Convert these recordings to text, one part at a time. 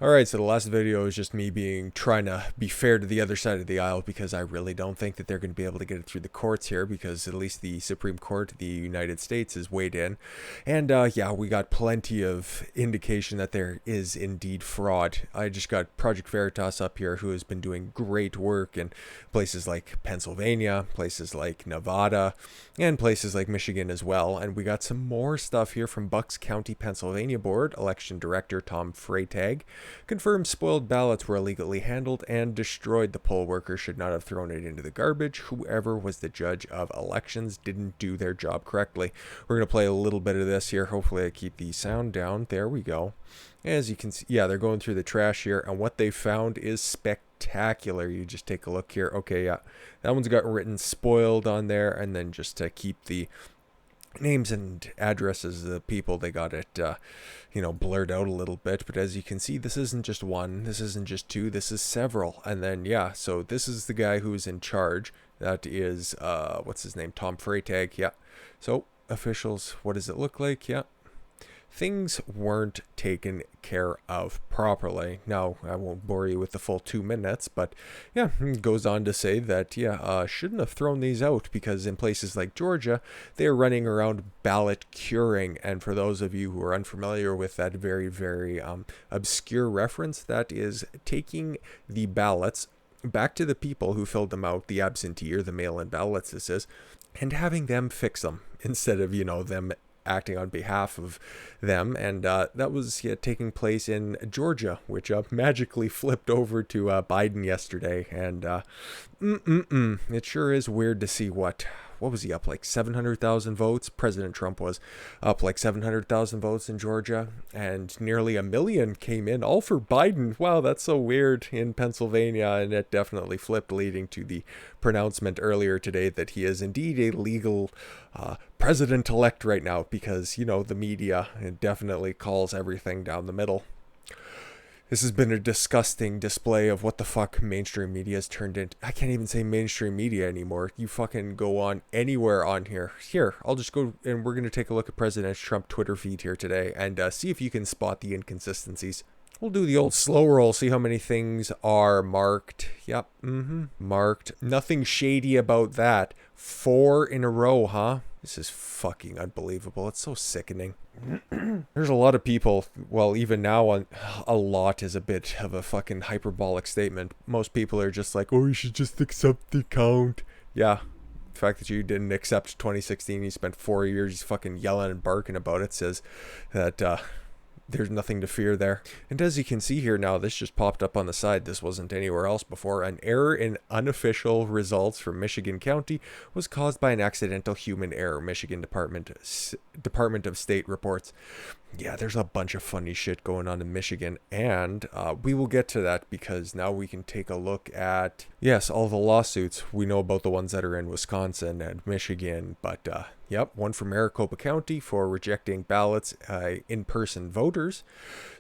Alright, so the last video is just me trying to be fair to the other side of the aisle because I really don't think that they're going to be able to get it through the courts here because at least the Supreme Court of the United States is weighed in. And yeah, we got plenty of indication that there is indeed fraud. I just got Project Veritas up here who has been doing great work in places like Pennsylvania, places like Nevada, and places like Michigan as well. And we got some more stuff here from Bucks County, Pennsylvania Board, Election Director Tom Freytag confirmed spoiled ballots were illegally handled and destroyed. The poll workers should not have thrown it into the garbage. Whoever was the judge of elections didn't do their job correctly. We're going to play a little bit of this here. Hopefully I keep the sound down. There we go. As you can see, yeah, they're going through the trash here, and what they found is spectacular. You just take a look here. Okay, yeah, that one's got written spoiled on there, and then just to keep the names and addresses of the people, they got it blurred out a little bit. But as you can see, this isn't just one, this isn't just two, this is several. And then yeah, so this is the guy who's in charge. That is what's his name, Tom Freytag. Yeah, so officials, what does it look like? Yeah, things weren't taken care of properly. Now, I won't bore you with the full 2 minutes, but yeah, it goes on to say that, yeah, shouldn't have thrown these out because in places like Georgia, they're running around ballot curing. And for those of you who are unfamiliar with that very, very obscure reference, that is taking the ballots back to the people who filled them out, the absentee or the mail-in ballots, this is, and having them fix them instead of, them acting on behalf of them. And that was taking place in Georgia, which magically flipped over to Biden yesterday. And it sure is weird to see what was he up, like 700,000 votes? President Trump was up like 700,000 votes in Georgia, and nearly 1 million came in, all for Biden. Wow, that's so weird in Pennsylvania, and it definitely flipped, leading to the pronouncement earlier today that he is indeed a legal president-elect right now, because, the media definitely calls everything down the middle. This has been a disgusting display of what the fuck mainstream media has turned into. I can't even say mainstream media anymore. You fucking go on anywhere on here. Here, I'll just go and we're going to take a look at President Trump Twitter feed here today and see if you can spot the inconsistencies. We'll do the old slow roll, see how many things are marked. Yep, marked. Nothing shady about that. 4 in a row, huh? This is fucking unbelievable. It's so sickening. There's a lot of people, well, even now, a lot is a bit of a fucking hyperbolic statement. Most people are just like, oh, you should just accept the count. Yeah, the fact that you didn't accept 2016, you spent 4 years fucking yelling and barking about it, says that there's nothing to fear there. And as you can see here now, this just popped up on the side. This wasn't anywhere else before. An error in unofficial results from Michigan County was caused by an accidental human error, Michigan Department of State reports. Yeah, there's a bunch of funny shit going on in Michigan, and we will get to that because now we can take a look at, yes, all the lawsuits. We know about the ones that are in Wisconsin and Michigan, but yep, one from Maricopa County for rejecting ballots, in-person voters.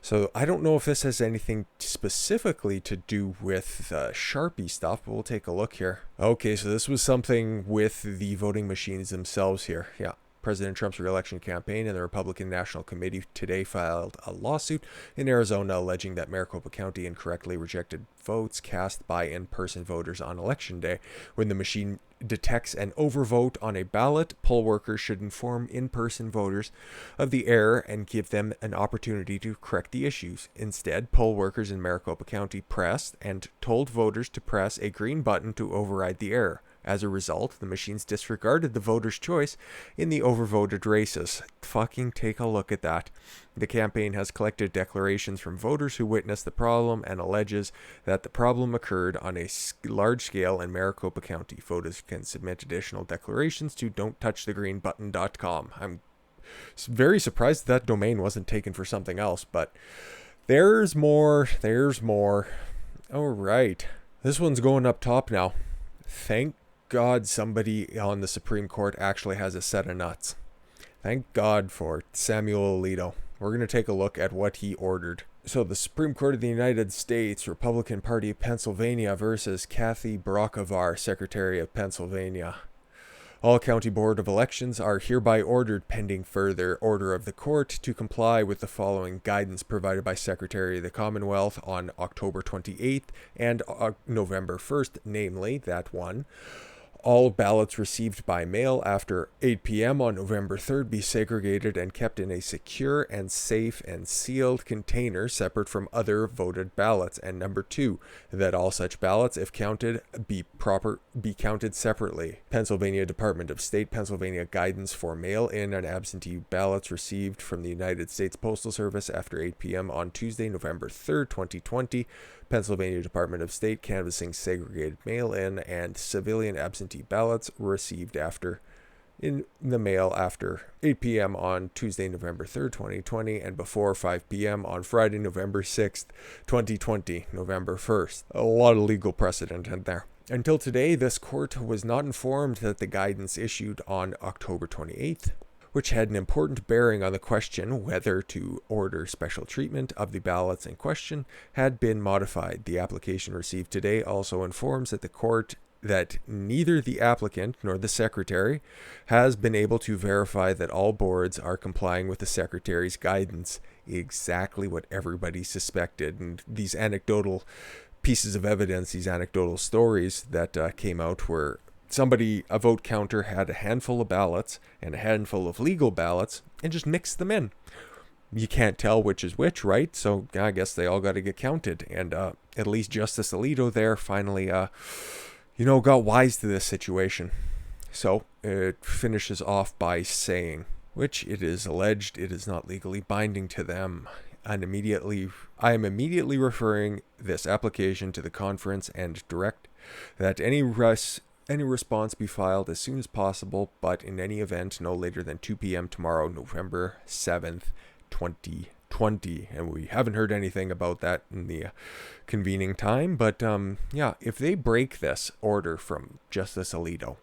So I don't know if this has anything specifically to do with Sharpie stuff, but we'll take a look here. Okay, so this was something with the voting machines themselves here. Yeah. President Trump's re-election campaign and the Republican National Committee today filed a lawsuit in Arizona alleging that Maricopa County incorrectly rejected votes cast by in-person voters on Election Day. When the machine detects an overvote on a ballot, poll workers should inform in-person voters of the error and give them an opportunity to correct the issues. Instead, poll workers in Maricopa County pressed and told voters to press a green button to override the error. As a result, the machines disregarded the voter's choice in the overvoted races. Fucking take a look at that. The campaign has collected declarations from voters who witnessed the problem and alleges that the problem occurred on a large scale in Maricopa County. Voters can submit additional declarations to don'ttouchthegreenbutton.com. I'm very surprised that domain wasn't taken for something else, but there's more. All right. This one's going up top now. Thank God somebody on the Supreme Court actually has a set of nuts. Thank God for Samuel Alito. We're going to take a look at what he ordered. So the Supreme Court of the United States, Republican Party of Pennsylvania versus Kathy Brockovar, Secretary of Pennsylvania. All County Board of Elections are hereby ordered, pending further order of the court, to comply with the following guidance provided by Secretary of the Commonwealth on October 28th and November 1st, namely that one. All ballots received by mail after 8 p.m. on November 3rd be segregated and kept in a secure and safe and sealed container separate from other voted ballots. And number 2, that all such ballots, if counted, be counted separately. Pennsylvania Department of State, Pennsylvania guidance for mail-in and absentee ballots received from the United States Postal Service after 8 p.m. on Tuesday, November 3rd, 2020. Pennsylvania Department of State canvassing segregated mail-in and civilian absentee ballots received in the mail after 8 p.m. on Tuesday, November 3rd, 2020, and before 5 p.m. on Friday, November 6th, 2020, November 1st. A lot of legal precedent in there. Until today, this court was not informed that the guidance issued on October 28th, which had an important bearing on the question whether to order special treatment of the ballots in question, had been modified. The application received today also informs that the court that neither the applicant nor the secretary has been able to verify that all boards are complying with the secretary's guidance. Exactly what everybody suspected. And these anecdotal pieces of evidence, these anecdotal stories that came out were a vote counter had a handful of ballots and a handful of legal ballots and just mixed them in. You can't tell which is which, right? So I guess they all got to get counted. And at least Justice Alito there finally, got wise to this situation. So it finishes off by saying, which it is alleged it is not legally binding to them. And I am immediately referring this application to the conference and direct that any response be filed as soon as possible, but in any event, no later than 2 p.m. tomorrow, November 7th, 2020. And we haven't heard anything about that in the convening time. But if they break this order from Justice Alito,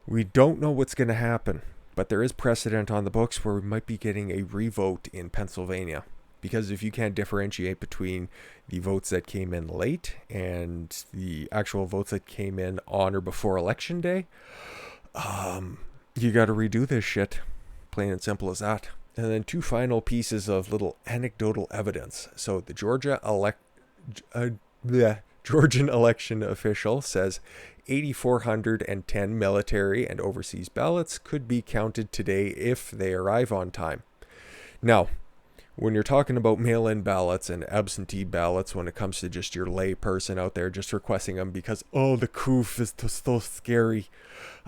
we don't know what's going to happen. But there is precedent on the books where we might be getting a revote in Pennsylvania. Because if you can't differentiate between the votes that came in late and the actual votes that came in on or before Election Day, you got to redo this shit. Plain and simple as that. And then 2 final pieces of little anecdotal evidence. So the Georgian election official says 8,410 military and overseas ballots could be counted today if they arrive on time. Now, when you're talking about mail-in ballots and absentee ballots, when it comes to just your lay person out there just requesting them because, the coof is so scary.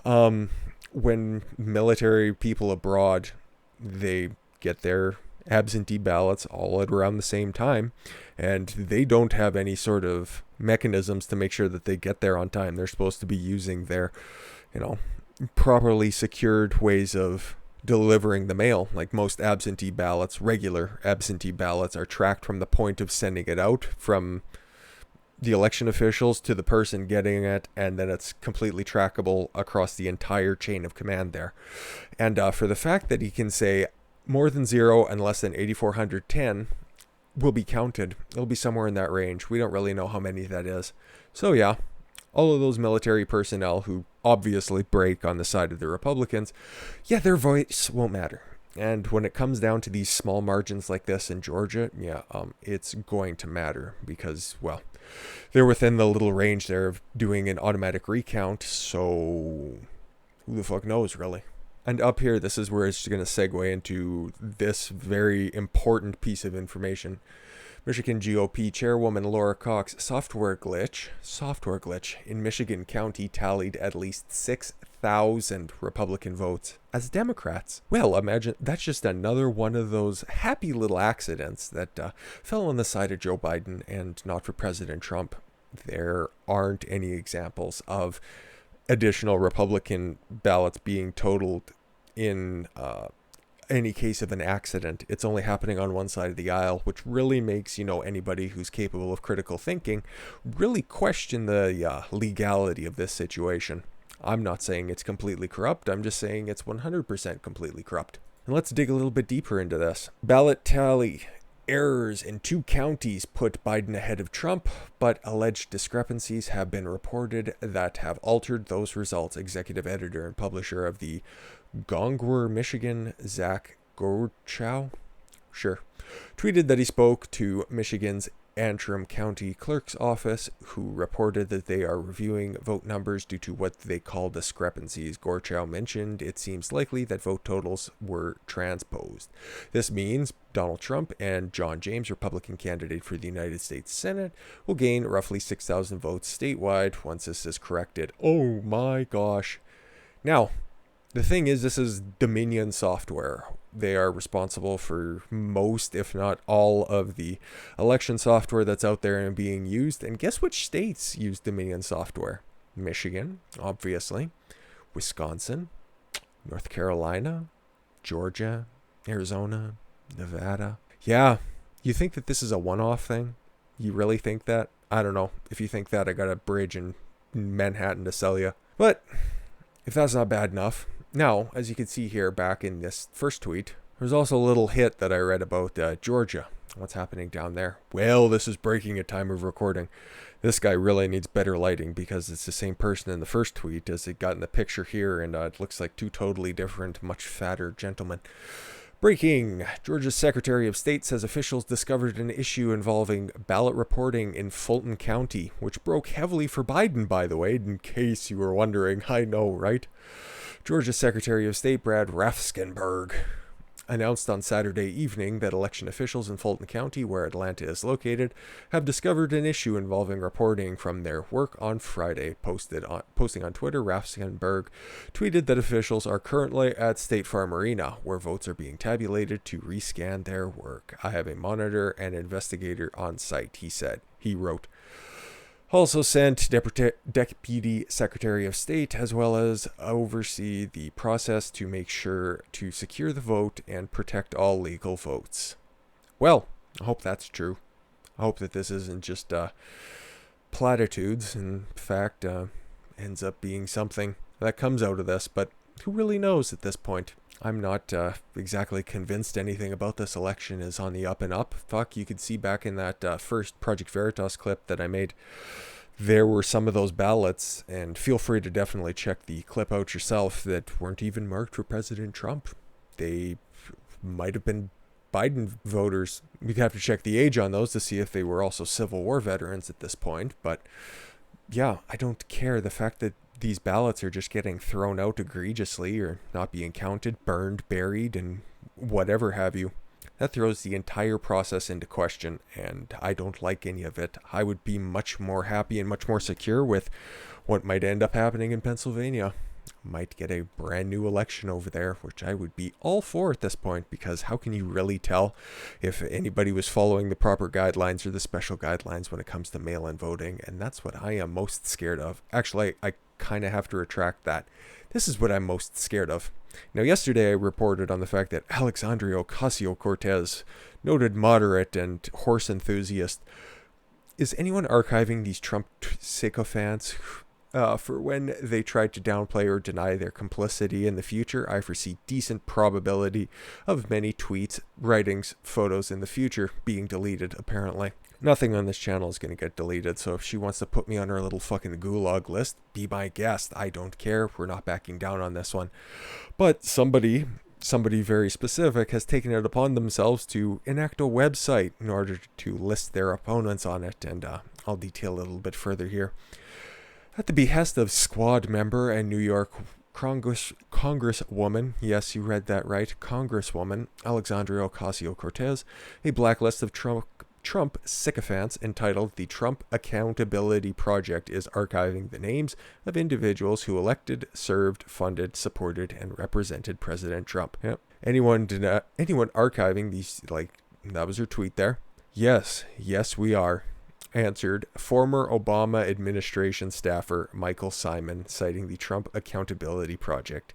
When military people abroad, they get their absentee ballots all at around the same time, and they don't have any sort of mechanisms to make sure that they get there on time. They're supposed to be using their, properly secured ways of delivering the mail. Like most absentee ballots, regular absentee ballots are tracked from the point of sending it out from the election officials to the person getting it, and then it's completely trackable across the entire chain of command there. And for the fact that he can say more than 0 and less than 8,410 will be counted, it'll be somewhere in that range. We don't really know how many that is. So yeah, all of those military personnel who obviously break on the side of the Republicans, their voice won't matter. And when it comes down to these small margins like this in Georgia, it's going to matter because, they're within the little range there of doing an automatic recount. So who the fuck knows, really? And up here, this is where it's going to segue into this very important piece of information. Michigan GOP Chairwoman Laura Cox, software glitch in Michigan County tallied at least 6,000 Republican votes as Democrats. Well, imagine that's just another one of those happy little accidents that fell on the side of Joe Biden and not for President Trump. There aren't any examples of additional Republican ballots being totaled in any case of an accident. It's only happening on one side of the aisle, which really makes, anybody who's capable of critical thinking really question the legality of this situation. I'm not saying it's completely corrupt. I'm just saying it's 100% completely corrupt. And let's dig a little bit deeper into this. Ballot tally Errors in 2 counties put Biden ahead of Trump, but alleged discrepancies have been reported that have altered those results. Executive editor and publisher of the Gongwer, Michigan, Zach Gorchow, tweeted that he spoke to Michigan's Antrim County Clerk's Office, who reported that they are reviewing vote numbers due to what they call discrepancies. Gorchow mentioned it seems likely that vote totals were transposed. This means Donald Trump and John James, Republican candidate for the United States Senate, will gain roughly 6,000 votes statewide once this is corrected. Oh my gosh. Now, the thing is, this is Dominion software. They are responsible for most, if not all, of the election software that's out there and being used. And guess which states use Dominion software? Michigan, obviously. Wisconsin, North Carolina, Georgia, Arizona, Nevada. Yeah, you think that this is a one-off thing? You really think that? I don't know. If you think that, I got a bridge in Manhattan to sell you. But if that's not bad enough, now, as you can see here back in this first tweet, there's also a little hit that I read about Georgia. What's happening down there? Well, this is breaking at time of recording. This guy really needs better lighting because it's the same person in the first tweet as it got in the picture here, and it looks like 2 totally different, much fatter gentlemen. Breaking! Georgia's Secretary of State says officials discovered an issue involving ballot reporting in Fulton County, which broke heavily for Biden, by the way, in case you were wondering. I know, right? Georgia's Secretary of State Brad Raffensperger announced on Saturday evening that election officials in Fulton County, where Atlanta is located, have discovered an issue involving reporting from their work on Friday. Posting on Twitter, Raffensperger tweeted that officials are currently at State Farm Arena, where votes are being tabulated to rescan their work. I have a monitor and investigator on site, he said. He wrote. Also sent Deputy Secretary of State, as well as oversee the process to make sure to secure the vote and protect all legal votes. Well, I hope that's true. I hope that this isn't just platitudes. In fact, ends up being something that comes out of this, but who really knows at this point? I'm not exactly convinced anything about this election is on the up and up. Fuck, you could see back in that first Project Veritas clip that I made, there were some of those ballots, and feel free to definitely check the clip out yourself, that weren't even marked for President Trump. They might have been Biden voters. We'd have to check the age on those to see if they were also Civil War veterans at this point. But yeah, I don't care. The fact that these ballots are just getting thrown out egregiously or not being counted, burned, buried, and whatever have you, that throws the entire process into question, and I don't like any of it. I would be much more happy and much more secure with what might end up happening in Pennsylvania. Might get a brand new election over there, which I would be all for at this point, because how can you really tell if anybody was following the proper guidelines or the special guidelines when it comes to mail-in voting? And that's what I am most scared of. Actually, I kind of have to retract that. This is what I'm most scared of. Now, yesterday I reported on the fact that Alexandria Ocasio-Cortez, noted moderate and horse enthusiast, is anyone archiving these Trump sycophants for when they tried to downplay or deny their complicity in the future? I foresee decent probability of many tweets, writings, photos in the future being deleted, apparently. Nothing on this channel is going to get deleted, so if she wants to put me on her little fucking gulag list, be my guest. I don't care. We're not backing down on this one. But somebody very specific has taken it upon themselves to enact a website in order to list their opponents on it, and I'll detail a little bit further here. At the behest of Squad member and New York Congresswoman, yes, you read that right, Congresswoman Alexandria Ocasio-Cortez, a blacklist of Trump sycophants entitled The Trump Accountability Project is archiving the names of individuals who elected, served, funded, supported, and represented President Trump. Yep. Anyone archiving these, that was her tweet there? Yes, we are, answered former Obama administration staffer Michael Simon, citing the Trump Accountability Project.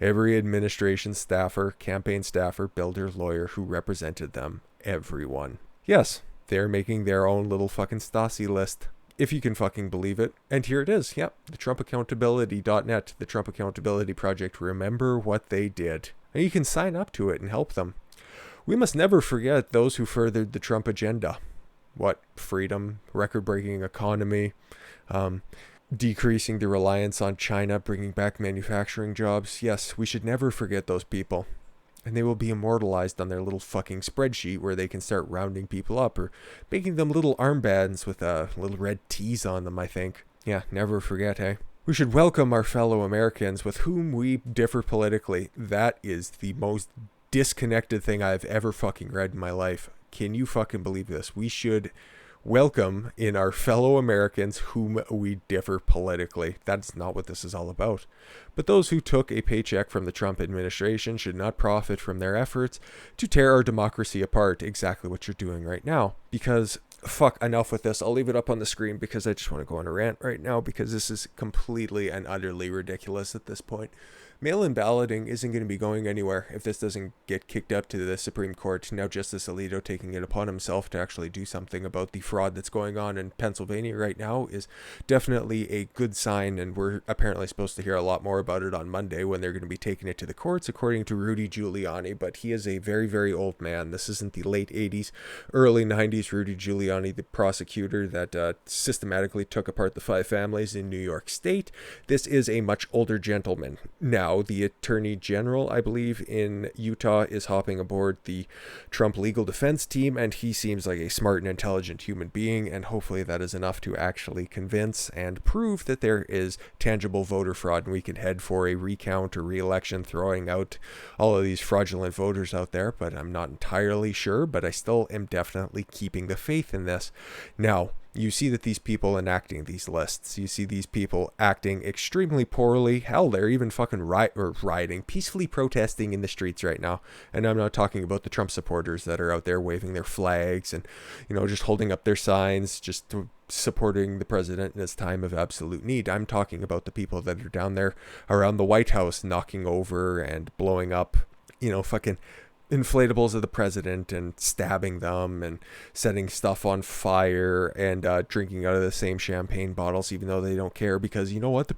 Every administration staffer, campaign staffer, builder, lawyer who represented them, everyone. Yes, they're making their own little fucking Stasi list, if you can fucking believe it. And here it is. Yep, the TrumpAccountability.net, the Trump Accountability Project. Remember what they did. And you can sign up to it and help them. We must never forget those who furthered the Trump agenda. What? Freedom, record-breaking economy, decreasing the reliance on China, bringing back manufacturing jobs. Yes, we should never forget those people. And they will be immortalized on their little fucking spreadsheet where they can start rounding people up or making them little armbands with little red T's on them, I think. Yeah, never forget, hey? We should welcome our fellow Americans with whom we differ politically. That is the most disconnected thing I've ever fucking read in my life. Can you fucking believe this? We should welcome in our fellow Americans whom we differ politically. That's not what this is all about. But those who took a paycheck from the Trump administration should not profit from their efforts to tear our democracy apart. Exactly what you're doing right now. Because, fuck, enough with this. I'll leave it up on the screen because I just want to go on a rant right now because this is completely and utterly ridiculous at this point. Mail-in balloting isn't going to be going anywhere if this doesn't get kicked up to the Supreme Court. Now Justice Alito taking it upon himself to actually do something about the fraud that's going on in Pennsylvania right now is definitely a good sign, and we're apparently supposed to hear a lot more about it on Monday when they're going to be taking it to the courts, according to Rudy Giuliani. But he is a very, very old man. This isn't the late 80s, early 90s Rudy Giuliani, the prosecutor that systematically took apart the 5 families in New York State. This is a much older gentleman. Now, the Attorney General, I believe, in Utah is hopping aboard the Trump legal defense team, and he seems like a smart and intelligent human being, and hopefully that is enough to actually convince and prove that there is tangible voter fraud, and we can head for a recount or re-election, throwing out all of these fraudulent voters out there. But I'm not entirely sure, but I still am definitely keeping the faith in this. Now, you see that these people enacting these lists, you see these people acting extremely poorly. Hell, they're even fucking rioting, peacefully protesting in the streets right now. And I'm not talking about the Trump supporters that are out there waving their flags and, just holding up their signs, just supporting the president in his time of absolute need. I'm talking about the people that are down there around the White House knocking over and blowing up, fucking inflatables of the president and stabbing them and setting stuff on fire and drinking out of the same champagne bottles, even though they don't care, because you know what, the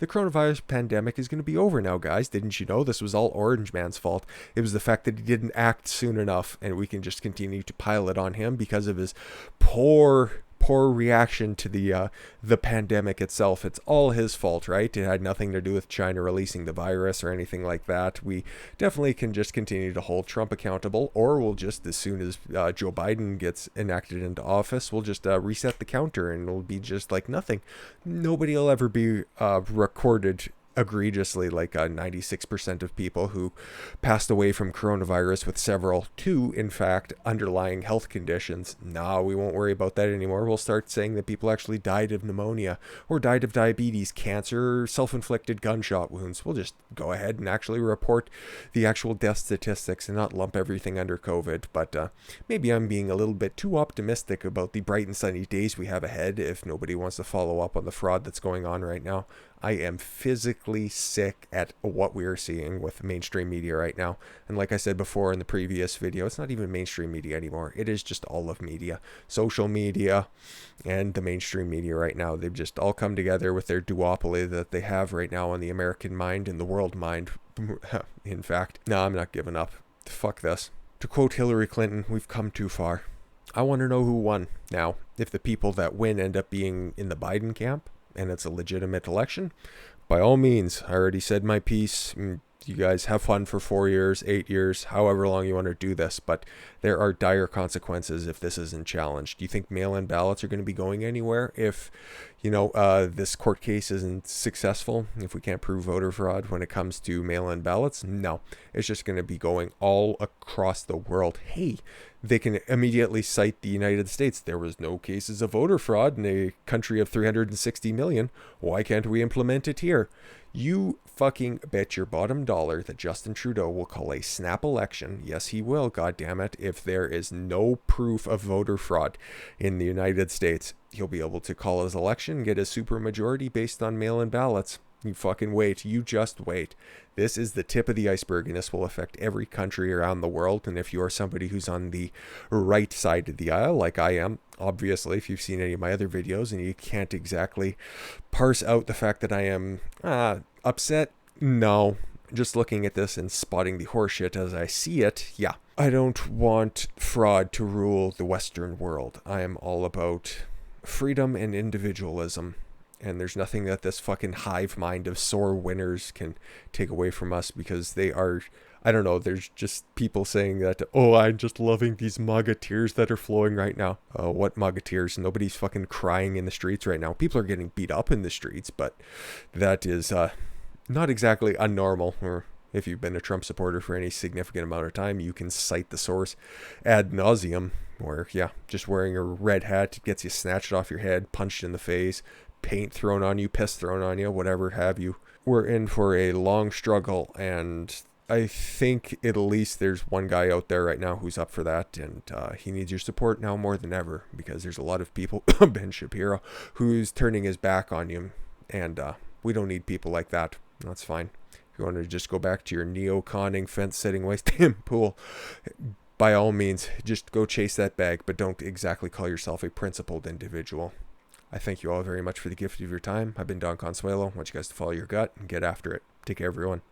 coronavirus pandemic is going to be over now, guys. Didn't you know this was all Orange Man's fault? It was the fact that he didn't act soon enough, and we can just continue to pile it on him because of his poor reaction to the pandemic itself. It's all his fault, right? It had nothing to do with China releasing the virus or anything like that. We definitely can just continue to hold Trump accountable, or we'll just, as soon as Joe Biden gets enacted into office, we'll just reset the counter and it'll be just like nothing. Nobody will ever be recorded egregiously like 96% of people who passed away from coronavirus with two, in fact, underlying health conditions. No, we won't worry about that anymore. We'll start saying that people actually died of pneumonia or died of diabetes, cancer, or self-inflicted gunshot wounds. We'll just go ahead and actually report the actual death statistics and not lump everything under COVID. But maybe I'm being a little bit too optimistic about the bright and sunny days we have ahead if nobody wants to follow up on the fraud that's going on right now. I am physically sick at what we are seeing with mainstream media right now. And like I said before in the previous video, it's not even mainstream media anymore. It is just all of media, social media, and the mainstream media right now. They've just all come together with their duopoly that they have right now on the American mind and the world mind. In fact, no, I'm not giving up. Fuck this. To quote Hillary Clinton, we've come too far. I want to know who won. Now, if the people that win end up being in the Biden camp, and it's a legitimate election, by all means, I already said my piece. You guys have fun for 4 years, 8 years, however long you want to do this, but there are dire consequences if this isn't challenged. Do you think mail-in ballots are going to be going anywhere if, this court case isn't successful? If we can't prove voter fraud when it comes to mail-in ballots? No, it's just going to be going all across the world. Hey, they can immediately cite the United States. There was no cases of voter fraud in a country of 360 million. Why can't we implement it here? You fucking bet your bottom dollar that Justin Trudeau will call a snap election. Yes, he will, goddammit. If there is no proof of voter fraud in the United States, he'll be able to call his election and get a supermajority based on mail-in ballots. You fucking wait. You just wait. This is the tip of the iceberg, and this will affect every country around the world. And if you're somebody who's on the right side of the aisle, like I am, obviously, if you've seen any of my other videos and you can't exactly parse out the fact that I am upset, no, just looking at this and spotting the horseshit as I see it, yeah. I don't want fraud to rule the Western world. I am all about freedom and individualism. And there's nothing that this fucking hive mind of sore winners can take away from us, because they are, I don't know, there's just people saying that, oh, I'm just loving these MAGA tears that are flowing right now. What MAGA tears? Nobody's fucking crying in the streets right now. People are getting beat up in the streets, but that is not exactly unnormal. Or if you've been a Trump supporter for any significant amount of time, you can cite the source ad nauseum, where, yeah, just wearing a red hat gets you snatched off your head, punched in the face, paint thrown on you, piss thrown on you, whatever have you. We're in for a long struggle, and I think at least there's one guy out there right now who's up for that, and he needs your support now more than ever, because there's a lot of people, Ben Shapiro, who's turning his back on you, and we don't need people like that. That's fine. If you want to just go back to your neoconning, fence-sitting ways, Tim Pool, by all means, just go chase that bag, but don't exactly call yourself a principled individual. I thank you all very much for the gift of your time. I've been Don Consuelo. I want you guys to follow your gut and get after it. Take care, everyone.